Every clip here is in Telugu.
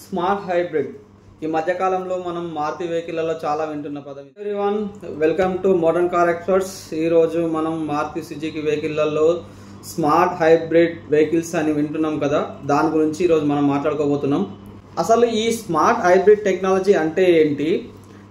స్మార్ట్ హైబ్రిడ్ ఈ మధ్య కాలంలో మనం మారుతి వెహికల్లలో చాలా వింటున్న పదం. Everyone, welcome to modern car experts. ఈ రోజు మనం మారుతి సుజుకి వెహికల్లలో స్మార్ట్ హైబ్రిడ్ వెహికల్స్ అని వింటున్నాం కదా, దాని గురించి ఈరోజు మనం మాట్లాడుకోబోతున్నాం. అసలు ఈ స్మార్ట్ హైబ్రిడ్ టెక్నాలజీ అంటే ఏంటి,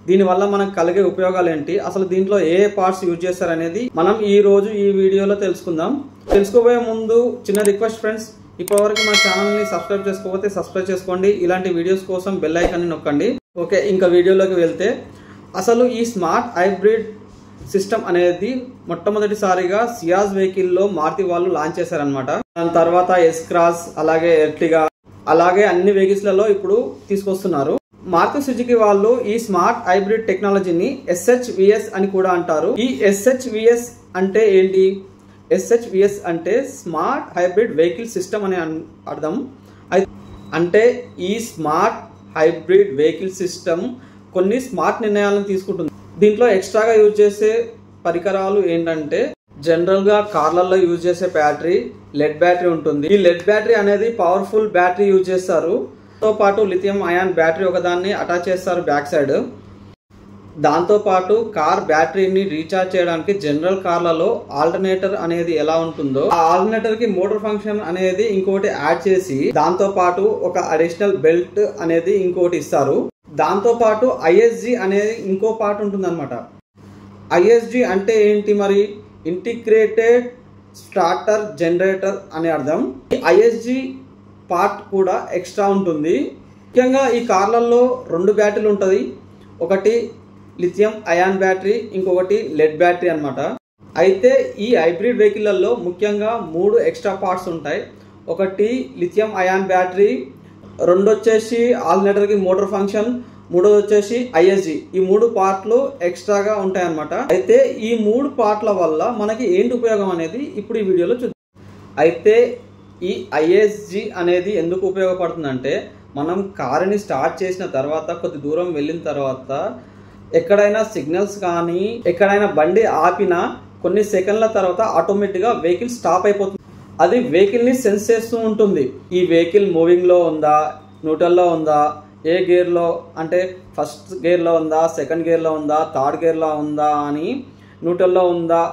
దీనివల్ల మనకు కలిగే ఉపయోగాలు ఏంటి, అసలు దీంట్లో ఏ పార్ట్స్ యూజ్ చేస్తారనేది మనం ఈ రోజు ఈ వీడియోలో తెలుసుకుందాం. తెలుసుకోబోయే ముందు చిన్న రిక్వెస్ట్ ఫ్రెండ్స్, ఇప్పటివరకు మన ఛానల్ని సబ్స్క్రైబ్ చేసుకోకపోతే సబ్స్క్రైబ్ చేసుకోండి. ఇలాంటి వీడియోస్ కోసం బెల్ ఐకాన్ని నొక్కండి. ఓకే, ఇంకా వీడియోలోకి వెళ్తే అసలు ఈ స్మార్ట్ హైబ్రిడ్ సిస్టమ్ అనేది మొట్టమొదటిసారిగా సియాజ్ వెహికల్లో మారుతి వాళ్ళు లాంచ్ చేశారనమాట. దాని తర్వాత ఎస్ క్రాస్, అలాగే ఎర్టిగా, అలాగే అన్ని వెహికల్స్లలో ఇప్పుడు తీసుకొస్తున్నారు. మారుతి సుజుకి వాళ్ళు ఈ స్మార్ట్ హైబ్రిడ్ టెక్నాలజీని SHVS అని కూడా అంటారు. ఈ SHVS అంటే ఏంటి? SHVS అంటే స్మార్ట్ హైబ్రిడ్ వెహికల్ సిస్టమ్ అని అర్థం. అంటే ఈ స్మార్ట్ హైబ్రిడ్ వెహికల్ సిస్టమ్ కొన్ని స్మార్ట్ నిర్ణయాలను తీసుకుంటుంది. దీంట్లో ఎక్స్ట్రాగా యూజ్ చేసే పరికరాలు ఏంటంటే, జనరల్ గా కార్లలో యూజ్ చేసే బ్యాటరీ లెడ్ బ్యాటరీ ఉంటుంది. ఈ లెడ్ బ్యాటరీ అనేది పవర్ఫుల్ బ్యాటరీ యూజ్ చేస్తారు. తో పాటు లిథియం అయాన్ బ్యాటరీ ఒకదాన్ని అటాచ్ చేస్తారు బ్యాక్ సైడ్. దాంతో పాటు కార్ బ్యాటరీని రీఛార్జ్ చేయడానికి జనరల్ కార్లలో ఆల్టర్నేటర్ అనేది ఎలా ఉంటుందో, ఆ ఆల్టర్నేటర్ కి మోటార్ ఫంక్షన్ అనేది ఇంకోటి యాడ్ చేసి, దాంతో పాటు ఒక అడిషనల్ బెల్ట్ అనేది ఇంకోటి ఇస్తారు. దాంతో పాటు ISG అనేది ఇంకో పార్ట్ ఉంటుంది అనమాట. ISG అంటే ఏంటి మరి? ఇంటిగ్రేటెడ్ స్టార్టర్ జనరేటర్ అని అర్థం. ఈ ISG పార్ట్ కూడా ఎక్స్ట్రా ఉంటుంది. ముఖ్యంగా ఈ కార్లలో 2 బ్యాటరీలు ఉంటుంది. ఒకటి లిథియం అయాన్ బ్యాటరీ, ఇంకొకటి లెడ్ బ్యాటరీ అనమాట. అయితే ఈ హైబ్రిడ్ వెహికల్లలో ముఖ్యంగా 3 ఎక్స్ట్రా పార్ట్స్ ఉంటాయి. ఒకటి లిథియం అయాన్ బ్యాటరీ, 2 వచ్చేసి ఆల్టర్నేటర్ కి మోటార్ ఫంక్షన్, 3 వచ్చేసి ISG. ఈ 3 పార్ట్లు ఎక్స్ట్రాగా ఉంటాయి అనమాట. అయితే ఈ 3 పార్ట్ల వల్ల మనకి ఏంటి ఉపయోగం అనేది ఇప్పుడు ఈ వీడియోలో చూద్దాం. అయితే ఈ ISG అనేది ఎందుకు ఉపయోగపడుతుందంటే, మనం కారుని స్టార్ట్ చేసిన తర్వాత కొద్ది దూరం వెళ్ళిన తర్వాత ఎక్కడైనా సిగ్నల్స్ కానీ ఎక్కడైనా బండి ఆపినా కొన్ని సెకండ్ల తర్వాత ఆటోమేటిక్గా వెహికల్ స్టాప్ అయిపోతుంది. అది వెహికల్ని సెన్స్ చేస్తూ ఉంటుంది. ఈ వెహికల్ మూవింగ్లో ఉందా, న్యూట్రల్లో ఉందా, ఏ గేర్లో అంటే ఫస్ట్ గేర్లో ఉందా, సెకండ్ గేర్లో ఉందా, థర్డ్ గేర్లో ఉందా అని, న్యూట్రల్లో ఉందా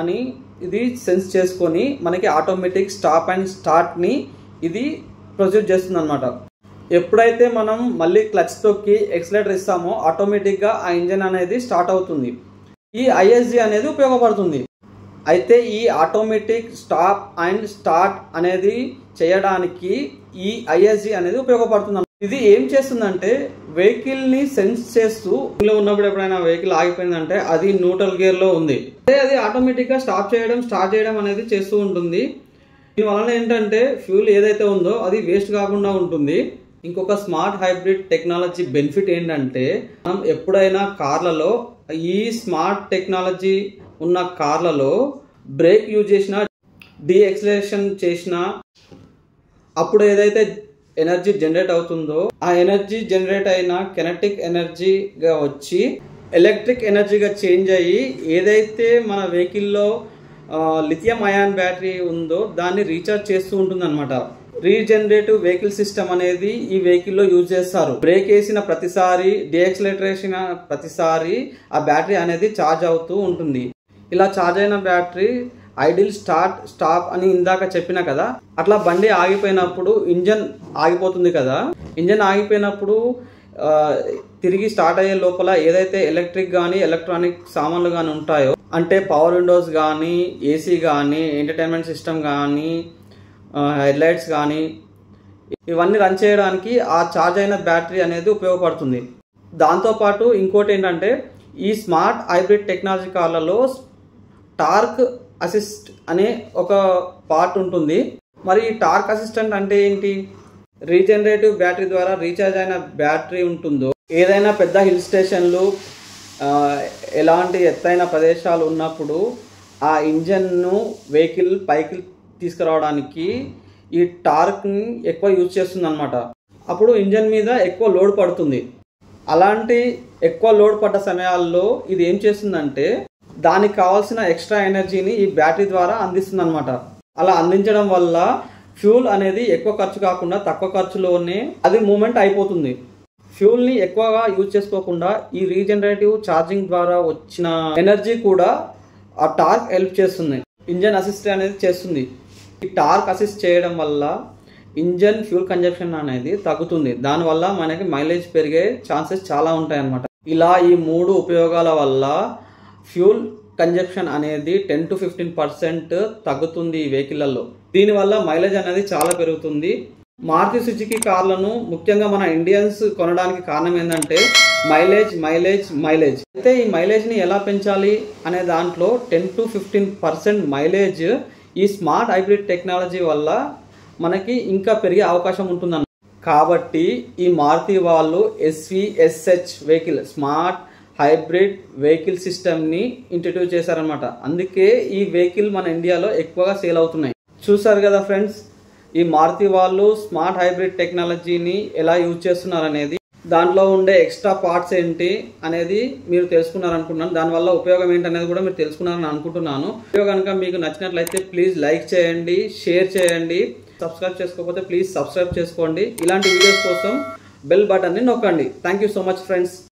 అని ఇది సెన్స్ చేసుకొని మనకి ఆటోమేటిక్ స్టాప్ అండ్ స్టార్ట్ని ఇది ప్రొసీడ్ చేస్తుంది అనమాట. ఎప్పుడైతే మనం మళ్ళీ క్లచ్ తొక్కి ఎక్సలేటర్ ఇస్తామో ఆటోమేటిక్గా ఆ ఇంజన్ అనేది స్టార్ట్ అవుతుంది. ఈ ISG అనేది ఉపయోగపడుతుంది. అయితే ఈ ఆటోమేటిక్ స్టాప్ అండ్ స్టార్ట్ అనేది చేయడానికి ఈ ISG అనేది ఉపయోగపడుతుంది. ఇది ఏం చేస్తుందంటే, వెహికల్ ని సెన్స్ చేస్తూ ఇంట్లో ఉన్నప్పుడు ఎప్పుడైనా వెహికల్ ఆగిపోయిందంటే అది న్యూట్రల్ గేర్ లో ఉంది, అది ఆటోమేటిక్ గా స్టార్ట్ చేయడం అనేది చేస్తూ ఉంటుంది. దీనివలన ఏంటంటే ఫ్యూల్ ఏదైతే ఉందో అది వేస్ట్ కాకుండా ఉంటుంది. ఇంకొక స్మార్ట్ హైబ్రిడ్ టెక్నాలజీ బెనిఫిట్ ఏంటంటే, మనం ఎప్పుడైనా కార్లలో ఈ స్మార్ట్ టెక్నాలజీ ఉన్న కార్లలో బ్రేక్ యూజ్ చేసినా, డీఎక్సలరేషన్ చేసినా, అప్పుడు ఏదైతే ఎనర్జీ జనరేట్ అవుతుందో ఆ ఎనర్జీ జనరేట్ అయిన కెనెటిక్ ఎనర్జీగా వచ్చి ఎలక్ట్రిక్ ఎనర్జీగా చేంజ్ అయ్యి ఏదైతే మన వెహికల్లో లిథియం అయాన్ బ్యాటరీ ఉందో దాన్ని రీఛార్జ్ చేస్తూ ఉంటుంది అనమాట. రీజనరేటివ్ వెహికల్ సిస్టమ్ అనేది ఈ వెహికల్లో యూజ్ చేస్తారు. బ్రేక్ వేసిన ప్రతిసారి, డీఎక్సలరేషన్ ప్రతిసారి ఆ బ్యాటరీ అనేది ఛార్జ్ అవుతూ ఉంటుంది. ఇలా ఛార్జ్ అయిన బ్యాటరీ ఐడిల్ స్టార్ట్ స్టాప్ అని ఇందాక చెప్పిన కదా, అట్లా బండి ఆగిపోయినప్పుడు ఇంజన్ ఆగిపోతుంది కదా. ఇంజన్ ఆగిపోయినప్పుడు తిరిగి స్టార్ట్ అయ్యే లోపల ఏదైతే ఎలక్ట్రిక్ కానీ ఎలక్ట్రానిక్ సామాన్లు కానీ ఉంటాయో, అంటే పవర్ విండోస్ కానీ, AC కానీ, ఎంటర్టైన్మెంట్ సిస్టమ్ కానీ, హెడ్ లైట్స్ కానీ, ఇవన్నీ రన్ చేయడానికి ఆ ఛార్జ్ అయిన బ్యాటరీ అనేది ఉపయోగపడుతుంది. దాంతోపాటు ఇంకోటి ఏంటంటే, ఈ స్మార్ట్ హైబ్రిడ్ టెక్నాలజీ కార్లలో టార్క్ అసిస్ట్ అనే ఒక పార్ట్ ఉంటుంది. మరి ఈ టార్క్ అసిస్టెంట్ అంటే ఏంటి? రీజనరేటివ్ బ్యాటరీ ద్వారా రీఛార్జ్ అయిన బ్యాటరీ ఉంటుందో, ఏదైనా పెద్ద హిల్ స్టేషన్లు, ఎలాంటి ఎత్తైన ప్రదేశాలు ఉన్నప్పుడు ఆ ఇంజన్ను వెహికల్ పైకి తీసుకురావడానికి ఈ టార్క్ని ఎక్కువ యూజ్ చేస్తుంది అనమాట. అప్పుడు ఇంజన్ మీద ఎక్కువ లోడ్ పడుతుంది. అలాంటి ఎక్కువ లోడ్ పడ్డ సమయాల్లో ఇది ఏం చేస్తుందంటే, దానికి కావాల్సిన ఎక్స్ట్రా ఎనర్జీని ఈ బ్యాటరీ ద్వారా అందిస్తుంది అనమాట. అలా అందించడం వల్ల ఫ్యూల్ అనేది ఎక్కువ ఖర్చు కాకుండా తక్కువ ఖర్చులోనే అది మూవ్మెంట్ అయిపోతుంది. ఫ్యూల్ని ఎక్కువగా యూజ్ చేసుకోకుండా ఈ రీజనరేటివ్ ఛార్జింగ్ ద్వారా వచ్చిన ఎనర్జీ కూడా ఆ టార్క్ హెల్ప్ చేస్తుంది, ఇంజన్ అసిస్ట్ అనేది చేస్తుంది. ఈ టార్క్ అసిస్ట్ చేయడం వల్ల ఇంజన్ ఫ్యూల్ కన్జంప్షన్ అనేది తగ్గుతుంది. దానివల్ల మనకి మైలేజ్ పెరిగే ఛాన్సెస్ చాలా ఉంటాయి అన్నమాట. ఇలా ఈ 3 ఉపయోగాల వల్ల ఫ్యూల్ కన్జంప్షన్ అనేది 10 to 15% తగ్గుతుంది ఈ వెహికల్లలో. దీనివల్ల మైలేజ్ అనేది చాలా పెరుగుతుంది. మారుతి సుజుకి కార్లను ముఖ్యంగా మన ఇండియన్స్ కొనడానికి కారణం ఏంటంటే మైలేజ్. అయితే ఈ మైలేజ్ని ఎలా పెంచాలి అనే దాంట్లో 10 to 15% మైలేజ్ ఈ స్మార్ట్ హైబ్రిడ్ టెక్నాలజీ వల్ల మనకి ఇంకా పెరిగే అవకాశం ఉంటుందన్న. కాబట్టి ఈ మారుతి వాళ్ళు SVSH vehicle smart hybrid vehicle సిస్టమ్ని ఇంట్రడ్యూస్ చేశారనమాట. అందుకే ఈ వెహికల్ మన ఇండియాలో ఎక్కువగా సేల్ అవుతున్నాయి. చూసారు కదా ఫ్రెండ్స్, ఈ మారుతి వాళ్ళు స్మార్ట్ హైబ్రిడ్ టెక్నాలజీని ఎలా యూజ్ చేస్తున్నారు అనేది, దాంట్లో ఉండే ఎక్స్ట్రా పార్ట్స్ ఏంటి అనేది మీరు తెలుసుకున్నారనుకుంటున్నాను. దానివల్ల ఉపయోగం ఏంటి అనేది కూడా మీరు తెలుసుకున్నారని అనుకుంటున్నాను. వీడియో కనుక మీకు నచ్చినట్లయితే ప్లీజ్ లైక్ చేయండి, షేర్ చేయండి. సబ్స్క్రైబ్ చేసుకోకపోతే ప్లీజ్ సబ్స్క్రైబ్ చేసుకోండి. ఇలాంటి వీడియోస్ కోసం బెల్ బటన్ని నొక్కండి. Thank you so much friends.